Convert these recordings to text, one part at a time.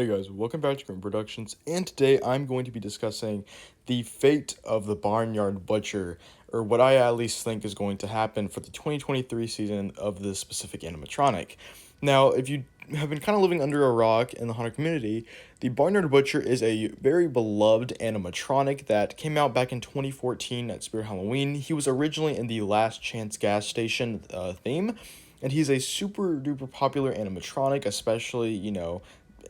Hey guys, welcome back to Grim Productions, and today I'm going to be discussing the fate of the Barnyard Butcher, or what I at least think is going to happen for the 2023 season of this specific animatronic. Now, if you have been kind of living under a rock in the Haunted community, the Barnyard Butcher is a very beloved animatronic that came out back in 2014 at Spirit Halloween. He was originally in the Last Chance gas station theme, and he's a super duper popular animatronic, especially,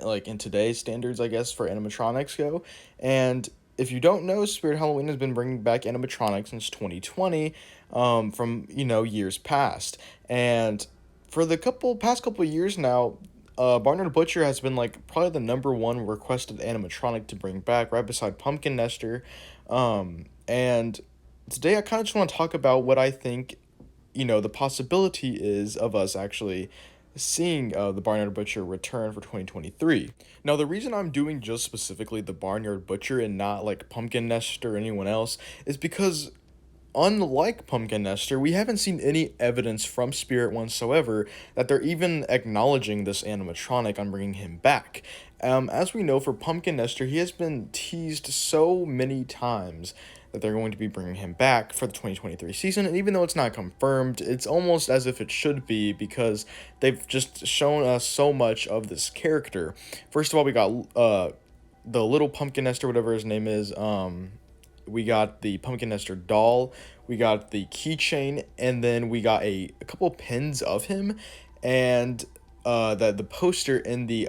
like in today's standards, I guess, for animatronics go. And if you don't know, Spirit Halloween has been bringing back animatronics since 2020, from years past. And for the past couple of years now, Barnard Butcher has been like probably the number one requested animatronic to bring back, right beside Pumpkin Nester. And today I kind of just want to talk about what I think, the possibility is of us actually seeing the Barnyard Butcher return for 2023. Now, the reason I'm doing just specifically the Barnyard Butcher and not like Pumpkin Nester or anyone else is because, unlike Pumpkin Nester, we haven't seen any evidence from Spirit whatsoever that they're even acknowledging this animatronic on bringing him back. As we know, for Pumpkin Nester, he has been teased so many times that they're going to be bringing him back for the 2023 season, and even though it's not confirmed, it's almost as if it should be because they've just shown us so much of this character. First of all, we got the little Pumpkin Nester, whatever his name is. We got the Pumpkin Nester doll, we got the keychain, and then we got a couple pins of him, and the poster in the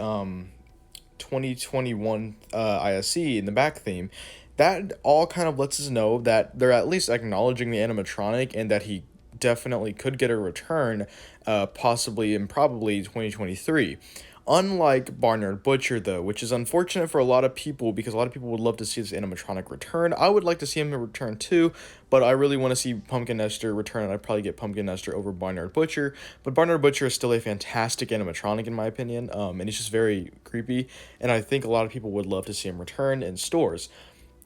2021 ISC in the back theme. That all kind of lets us know that they're at least acknowledging the animatronic and that he definitely could get a return, possibly and probably 2023. Unlike Barnyard Butcher, though, which is unfortunate for a lot of people because a lot of people would love to see this animatronic return. I would like to see him return too, but I really want to see Pumpkin Nester return, and I'd probably get Pumpkin Nester over Barnyard Butcher. But Barnyard Butcher is still a fantastic animatronic in my opinion, and he's just very creepy, and I think a lot of people would love to see him return in stores.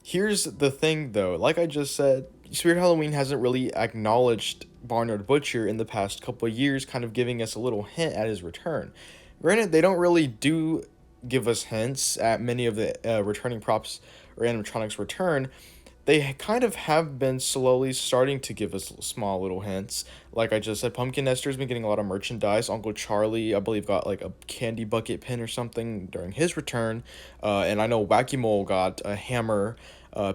Here's the thing, though. Like I just said, Spirit Halloween hasn't really acknowledged Barnyard Butcher in the past couple of years, kind of giving us a little hint at his return. Granted, they don't really do give us hints at many of the returning props or animatronics return. They kind of have been slowly starting to give us small little hints. Like I just said, Pumpkin Nester's been getting a lot of merchandise. Uncle Charlie, I believe, got like a candy bucket pin or something during his return. And I know Wacky Mole got a hammer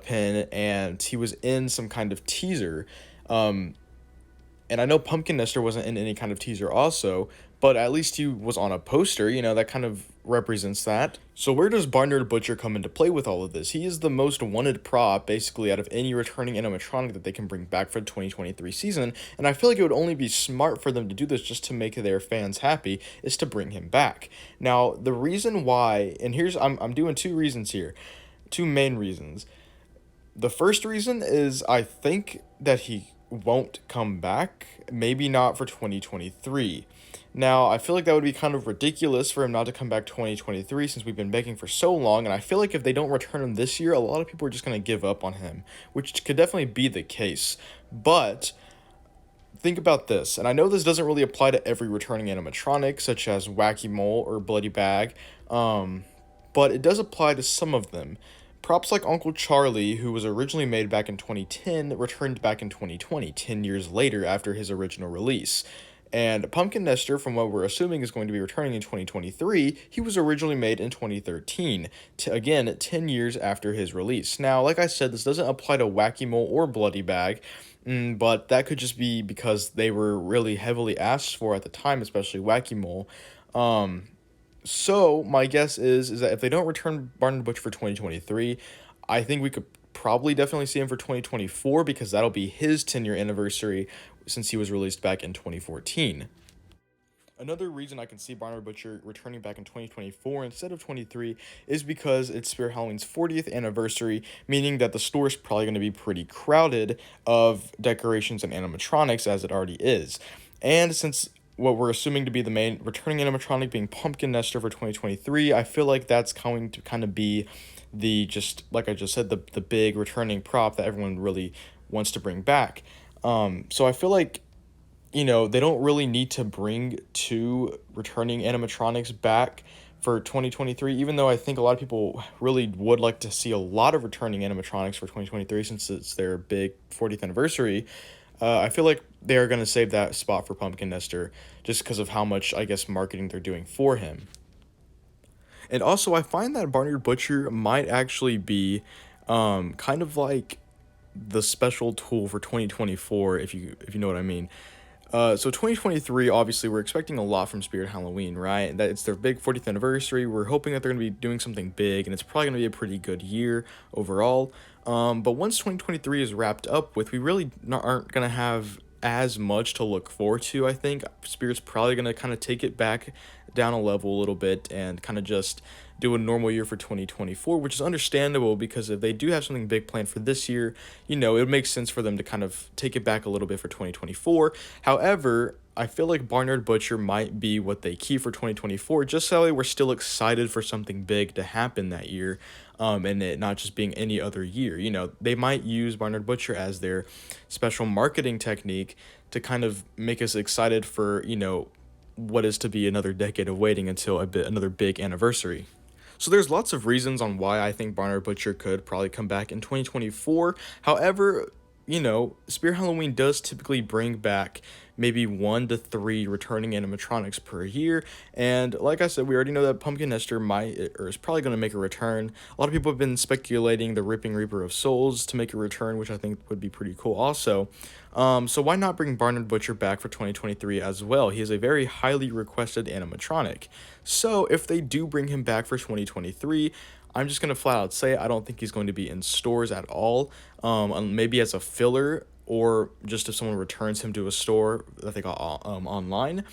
pin, and he was in some kind of teaser. And I know Pumpkin Nester wasn't in any kind of teaser also, but at least he was on a poster, that kind of represents that. So where does Barnyard Butcher come into play with all of this? He is the most wanted prop, basically, out of any returning animatronic that they can bring back for the 2023 season, and I feel like it would only be smart for them to do this just to make their fans happy, is to bring him back. Now, the reason why, and I'm doing two reasons here, two main reasons. The first reason is I think that he won't come back, maybe not for 2023. Now, I feel like that would be kind of ridiculous for him not to come back 2023 since we've been begging for so long, and I feel like if they don't return him this year, a lot of people are just going to give up on him, which could definitely be the case. But think about this, and I know this doesn't really apply to every returning animatronic, such as Wacky Mole or Bloody Bag, but it does apply to some of them. Props like Uncle Charlie, who was originally made back in 2010, returned back in 2020, 10 years later after his original release. And Pumpkin Nester, from what we're assuming is going to be returning in 2023, he was originally made in 2013, again, 10 years after his release. Now, like I said, this doesn't apply to Wacky Mole or Bloody Bag, but that could just be because they were really heavily asked for at the time, especially Wacky Mole. So my guess is that if they don't return Barnyard Butcher for 2023, I think we could probably definitely see him for 2024 because that'll be his 10-year anniversary since he was released back in 2014. Another reason I can see Barnyard Butcher returning back in 2024 instead of 23 is because it's Spirit Halloween's 40th anniversary, meaning that the store is probably going to be pretty crowded of decorations and animatronics as it already is. And since what we're assuming to be the main returning animatronic being Pumpkin Nester for 2023, I feel like that's going to kind of be like I just said, the big returning prop that everyone really wants to bring back. So I feel like, they don't really need to bring two returning animatronics back for 2023, even though I think a lot of people really would like to see a lot of returning animatronics for 2023 since it's their big 40th anniversary. I feel like they are going to save that spot for Pumpkin Nester just because of how much, I guess, marketing they're doing for him. And also, I find that Barnyard Butcher might actually be kind of like the special tool for 2024, if you know what I mean. So 2023, obviously, we're expecting a lot from Spirit Halloween, right? That it's their big 40th anniversary. We're hoping that they're going to be doing something big, and it's probably going to be a pretty good year overall. But once 2023 is wrapped up with, we really aren't going to have as much to look forward to, I think. Spirit's probably going to kind of take it back down a level a little bit and kind of just do a normal year for 2024, which is understandable because if they do have something big planned for this year, it makes sense for them to kind of take it back a little bit for 2024. However, I feel like Barnyard Butcher might be what they keep for 2024, just so that we're still excited for something big to happen that year, and it not just being any other year. They might use Barnyard Butcher as their special marketing technique to kind of make us excited for, what is to be another decade of waiting until another big anniversary. So there's lots of reasons on why I think Barnyard Butcher could probably come back in 2024. However, Spirit Halloween does typically bring back maybe 1 to 3 returning animatronics per year. And like I said, we already know that Pumpkin Nester is probably going to make a return. A lot of people have been speculating the Ripping Reaper of Souls to make a return, which I think would be pretty cool also. So why not bring Barnyard Butcher back for 2023 as well? He is a very highly requested animatronic. So if they do bring him back for 2023, I'm just going to flat out say I don't think he's going to be in stores at all. Maybe as a filler, or just if someone returns him to a store that they got online.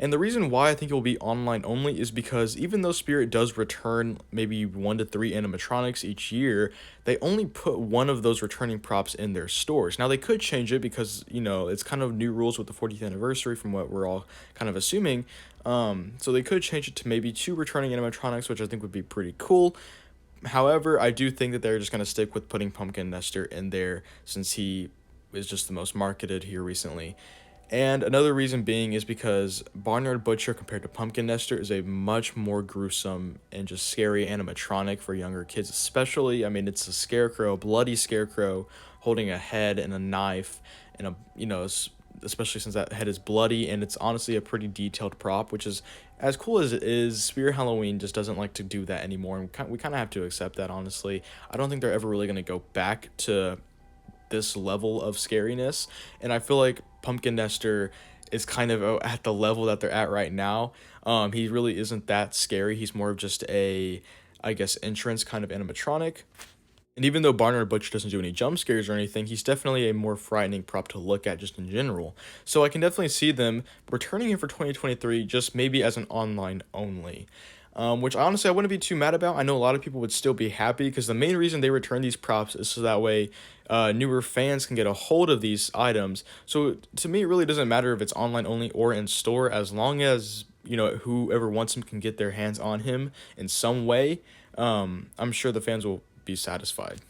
And the reason why I think it will be online only is because even though Spirit does return maybe 1 to 3 animatronics each year, they only put one of those returning props in their stores. Now they could change it because, it's kind of new rules with the 40th anniversary from what we're all kind of assuming. So they could change it to maybe 2 returning animatronics, which I think would be pretty cool. However, I do think that they're just going to stick with putting Pumpkin Nester in there since he is just the most marketed here recently. And another reason being is because Barnyard Butcher compared to Pumpkin Nester is a much more gruesome and just scary animatronic for younger kids especially. I mean, it's a scarecrow, a bloody scarecrow holding a head and a knife and especially since that head is bloody, and it's honestly a pretty detailed prop, which is as cool as it is. Spirit Halloween just doesn't like to do that anymore, and we kind of have to accept that, honestly. I don't think they're ever really going to go back to this level of scariness, and I feel like Pumpkin Nester is kind of at the level that they're at right now. He really isn't that scary. He's more of just a, I guess, entrance kind of animatronic. And even though Barnyard Butcher doesn't do any jump scares or anything, he's definitely a more frightening prop to look at just in general. So I can definitely see them returning him for 2023, just maybe as an online only. Which honestly I wouldn't be too mad about. I know a lot of people would still be happy because the main reason they return these props is so that way newer fans can get a hold of these items. So to me, it really doesn't matter if it's online only or in store, as long as whoever wants him can get their hands on him in some way. I'm sure the fans will be satisfied.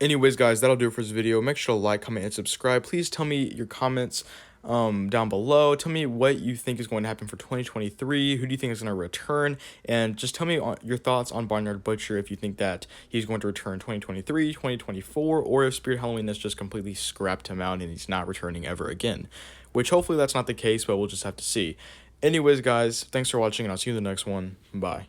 Anyways, guys, that'll do it for this video. Make sure to like, comment, and subscribe. Please tell me your comments down below. Tell me what you think is going to happen for 2023. Who do you think is going to return? And just tell me your thoughts on Barnyard Butcher, if you think that he's going to return 2023, 2024, or if Spirit Halloween has just completely scrapped him out and he's not returning ever again. Which hopefully that's not the case, but we'll just have to see. Anyways, guys, thanks for watching, and I'll see you in the next one. Bye.